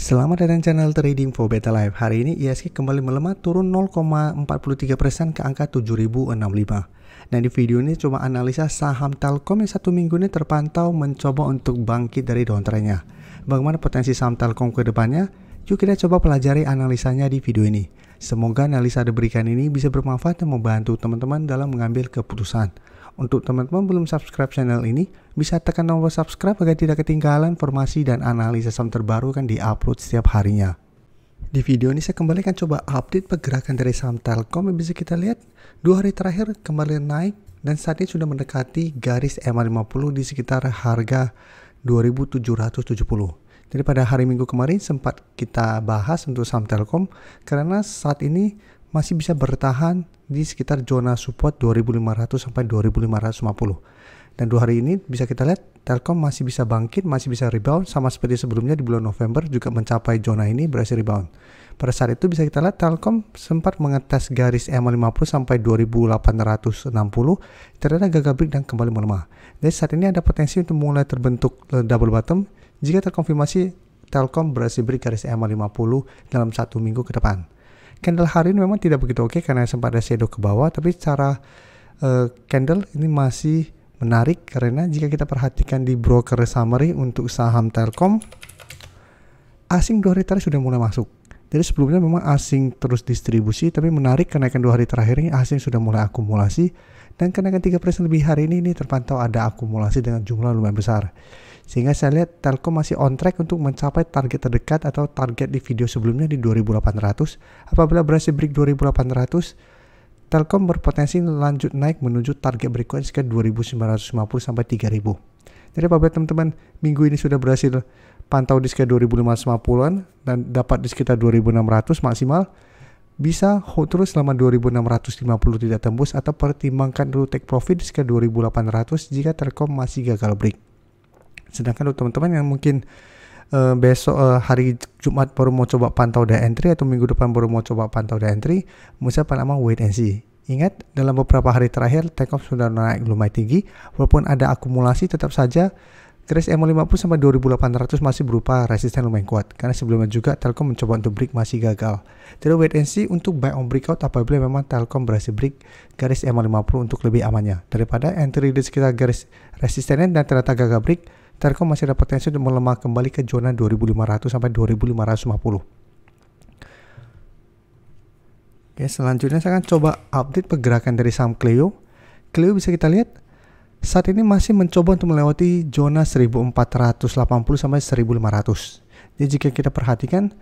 Selamat datang channel Trading for Better Life. Hari ini IHSG kembali melemah turun 0,43% ke angka 7065. Dan di video ini coba analisa saham Telkom yang satu minggu ini terpantau mencoba untuk bangkit dari downtrendnya. Bagaimana potensi saham Telkom ke depannya? Yuk kita coba pelajari analisanya di video ini. Semoga analisa diberikan ini bisa bermanfaat dan membantu teman-teman dalam mengambil keputusan. Untuk teman-teman belum subscribe channel ini, bisa tekan tombol subscribe agar tidak ketinggalan informasi dan analisa saham terbaru kan diupload setiap harinya. Di video ini saya kembali akan coba update pergerakan dari saham Telkom yang bisa kita lihat 2 hari terakhir kembali naik dan saat ini sudah mendekati garis EMA50 di sekitar harga 2770. Jadi pada hari Minggu kemarin sempat kita bahas untuk saham Telkom karena saat ini masih bisa bertahan di sekitar zona support 2500 sampai 2550. Dan 2 hari ini bisa kita lihat Telkom masih bisa bangkit, masih bisa rebound sama seperti sebelumnya di bulan November juga mencapai zona ini berhasil rebound. Pada saat itu bisa kita lihat Telkom sempat mengetes garis EMA50 sampai 2860, ternyata gagal break dan kembali melemah. Jadi saat ini ada potensi untuk mulai terbentuk double bottom jika terkonfirmasi Telkom berhasil break garis EMA50 dalam 1 minggu ke depan. Candle hari ini memang tidak begitu oke karena sempat ada shadow ke bawah, tapi secara candle ini masih menarik karena jika kita perhatikan di broker summary untuk saham Telkom, asing 2 hari terakhir sudah mulai masuk. Jadi sebelumnya memang asing terus distribusi, tapi menarik kenaikan 2 hari terakhir ini asing sudah mulai akumulasi dan kenaikan 3% lebih hari ini terpantau ada akumulasi dengan jumlah lumayan besar. Sehingga saya lihat Telkom masih on track untuk mencapai target terdekat atau target di video sebelumnya di 2800. Apabila berhasil break 2800, Telkom berpotensi lanjut naik menuju target berikutnya sekitar 2950 sampai 3000. Jadi apabila teman-teman minggu ini sudah berhasil pantau di sekitar 2550-an dan dapat di sekitar 2600 maksimal, bisa hold terus selama 2650 tidak tembus atau pertimbangkan dulu take profit di sekitar 2800 jika Telkom masih gagal break. Sedangkan untuk teman-teman yang mungkin besok hari Jumat baru mau coba pantau day entry atau minggu depan baru mau coba pantau day entry, saya paling aman wait and see. Ingat, dalam beberapa hari terakhir Telkom sudah naik lumayan tinggi, walaupun ada akumulasi tetap saja garis EMA50 sampai 2800 masih berupa resisten lumayan kuat karena sebelumnya juga Telkom mencoba untuk break masih gagal. Jadi wait and see untuk buy on breakout apabila memang Telkom berhasil break garis EMA50 untuk lebih amannya daripada entry di sekitar garis resistennya dan ternyata gagal break. Telkom masih ada potensi untuk melemah kembali ke zona 2500 sampai 2550. Oke, selanjutnya saya akan coba update pergerakan dari saham Clio. Clio bisa kita lihat saat ini masih mencoba untuk melewati zona 1480 sampai 1500. Jadi jika kita perhatikan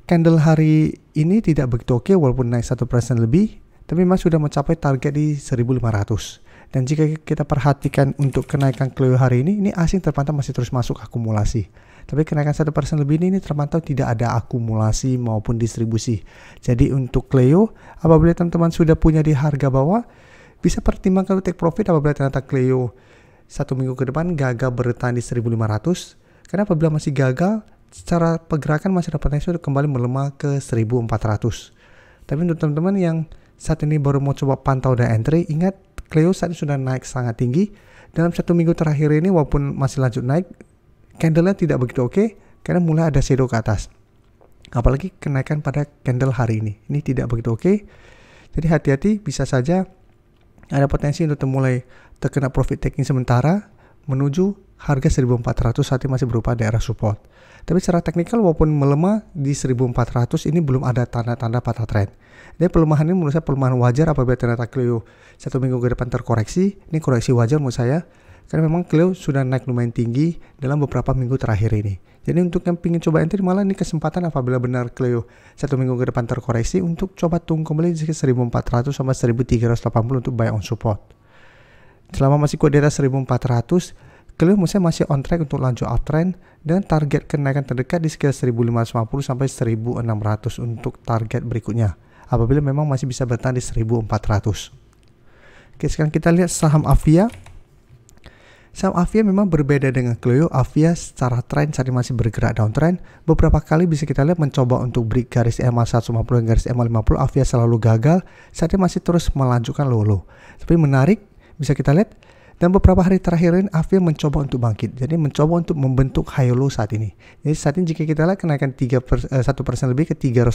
candle hari ini tidak begitu oke walaupun naik 1% lebih, tapi masih sudah mencapai target di 1500. Dan jika kita perhatikan untuk kenaikan Clio hari ini asing terpantau masih terus masuk akumulasi. Tapi kenaikan 1% lebih ini terpantau tidak ada akumulasi maupun distribusi. Jadi untuk Clio, apabila teman-teman sudah punya di harga bawah, bisa pertimbangkan take profit apabila ternyata Clio 1 minggu ke depan gagal bertahan di 1500. Karena apabila masih gagal, secara pergerakan masih ada potensi untuk kembali melemah ke 1400. Tapi untuk teman-teman yang saat ini baru mau coba pantau dan entry, ingat Clio saat ini sudah naik sangat tinggi. Dalam 1 minggu terakhir ini walaupun masih lanjut naik, candle-nya tidak begitu oke karena mulai ada shadow ke atas. Apalagi kenaikan pada candle hari ini tidak begitu oke. Jadi hati-hati, bisa saja ada potensi untuk mulai terkena profit taking sementara menuju harga 1400 saat ini masih berupa daerah support. Tapi secara teknikal walaupun melemah di 1400 ini belum ada tanda-tanda patah trend. Jadi pelemahan ini menurut saya pelemahan wajar apabila ternyata Clio 1 minggu ke depan terkoreksi. Ini koreksi wajar menurut saya karena memang Clio sudah naik lumayan tinggi dalam beberapa minggu terakhir ini. Jadi untuk yang ingin coba entry malah ini kesempatan apabila benar Clio 1 minggu ke depan terkoreksi untuk coba tunggu kembali di 1400 sampai 1380 untuk buy on support. Selama masih kuat di atas 1400, Clio masih on track untuk lanjut uptrend dan target kenaikan terdekat di sekitar 1550 sampai 1600 untuk target berikutnya. Apabila memang masih bisa bertahan di 1400. Oke, sekarang kita lihat saham Avia. Saham Avia memang berbeda dengan Clio. Avia secara tren saat ini masih bergerak downtrend. Beberapa kali bisa kita lihat mencoba untuk break garis EMA150 dan garis EMA50. Avia selalu gagal. Saat ini masih terus melanjutkan low. Tapi menarik, bisa kita lihat Dan beberapa hari terakhir ini Avia mencoba untuk bangkit, jadi mencoba untuk membentuk high low saat ini. Jadi saat ini jika kita lihat kenaikan 1% lebih ke 380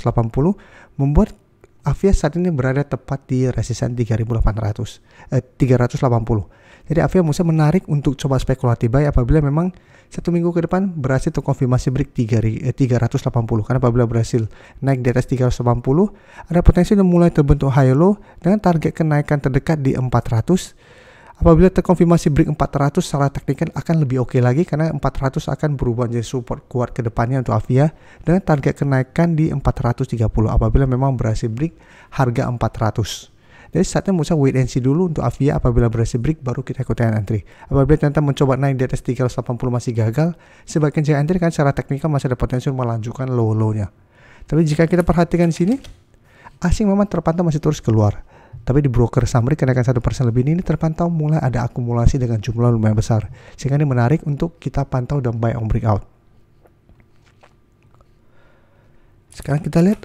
membuat Avia saat ini berada tepat di resisten 380. Jadi Avia bisa menarik untuk coba spekulatif buy apabila memang 1 minggu ke depan berhasil terkonfirmasi break 380. Karena apabila berhasil naik di atas 380, ada potensi untuk mulai terbentuk high low dengan target kenaikan terdekat di 400. Apabila terkonfirmasi break 400 secara teknikal akan lebih oke lagi karena 400 akan berubah menjadi support kuat ke depannya untuk Avia dengan target kenaikan di 430 apabila memang berhasil break harga 400. Jadi saatnya bisa wait and see dulu untuk Avia, apabila berhasil break baru kita ikutin entry. Apabila ternyata mencoba naik di atas 380 masih gagal, sebagian jangan entry kan secara teknikal masih ada potensi melanjutkan low-low-nya. Tapi jika kita perhatikan di sini, asing memang terpantau masih terus keluar. Tapi di broker summary kenaikan 1% lebih ini terpantau mulai ada akumulasi dengan jumlah lumayan besar. Sehingga ini menarik untuk kita pantau dan buy on breakout. Sekarang kita lihat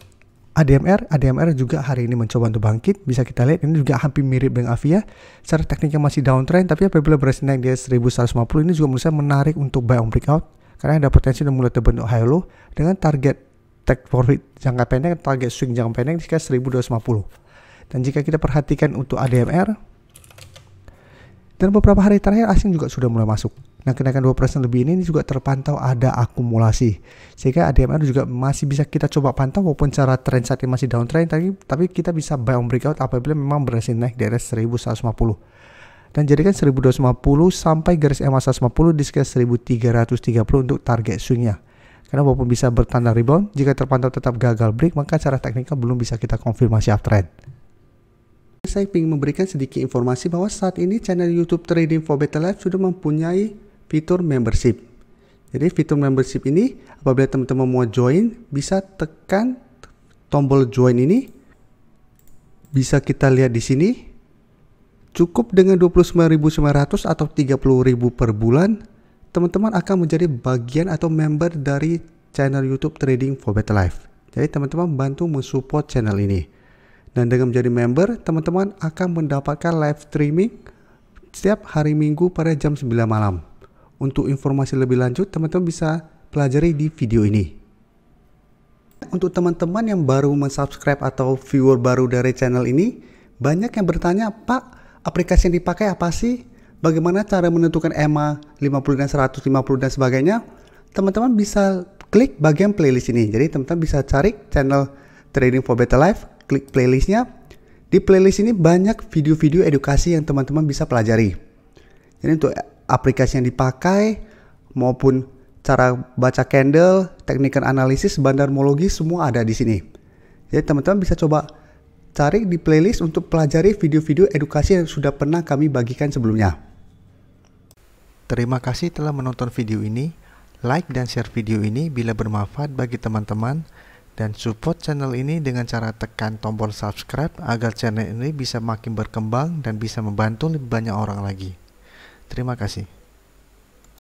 ADMR juga hari ini mencoba untuk bangkit. Bisa kita lihat ini juga hampir mirip dengan Avia. Secara tekniknya masih downtrend, tapi apabila berhasil naik di 1150 ini juga menurut saya menarik untuk buy on breakout. Karena ada potensi dan mulai terbentuk high low dengan target take profit jangka pendek, target swing jangka pendek di sekitar 1250. Dan jika kita perhatikan untuk ADMR, dan beberapa hari terakhir asing juga sudah mulai masuk. Nah, kenaikan 2% lebih ini juga terpantau ada akumulasi. Sehingga ADMR juga masih bisa kita coba pantau walaupun cara trend saat ini masih downtrend, tapi kita bisa buy on breakout apabila memang berhasil naik di atas 1150. Dan jadikan 1250 sampai garis EMA 150 di sekitar 1330 untuk target swingnya. Karena walaupun bisa bertanda rebound, jika terpantau tetap gagal break, maka secara teknikal belum bisa kita konfirmasi uptrend. Saya ingin memberikan sedikit informasi bahwa saat ini channel YouTube Trading for Better Life sudah mempunyai fitur membership. Jadi fitur membership ini apabila teman-teman mau join, bisa tekan tombol join ini. Bisa kita lihat di sini. Cukup dengan 29.900 atau 30.000 per bulan, teman-teman akan menjadi bagian atau member dari channel YouTube Trading for Better Life. Jadi teman-teman bantu mensupport channel ini. Dan dengan menjadi member, teman-teman akan mendapatkan live streaming setiap hari Minggu pada jam 9 malam. Untuk informasi lebih lanjut, teman-teman bisa pelajari di video ini. Untuk teman-teman yang baru mensubscribe atau viewer baru dari channel ini, banyak yang bertanya, Pak, aplikasi yang dipakai apa sih? Bagaimana cara menentukan EMA 50 dan 150 dan sebagainya? Teman-teman bisa klik bagian playlist ini. Jadi teman-teman bisa cari channel Trading for Better Life, klik playlistnya. Di playlist ini banyak video-video edukasi yang teman-teman bisa pelajari. Jadi untuk aplikasi yang dipakai maupun cara baca candle, technical analysis, bandarmologi semua ada di sini. Jadi teman-teman bisa coba cari di playlist untuk pelajari video-video edukasi yang sudah pernah kami bagikan sebelumnya. Terima kasih telah menonton video ini. Like dan share video ini bila bermanfaat bagi teman-teman. Dan support channel ini dengan cara tekan tombol subscribe agar channel ini bisa makin berkembang dan bisa membantu lebih banyak orang lagi. Terima kasih.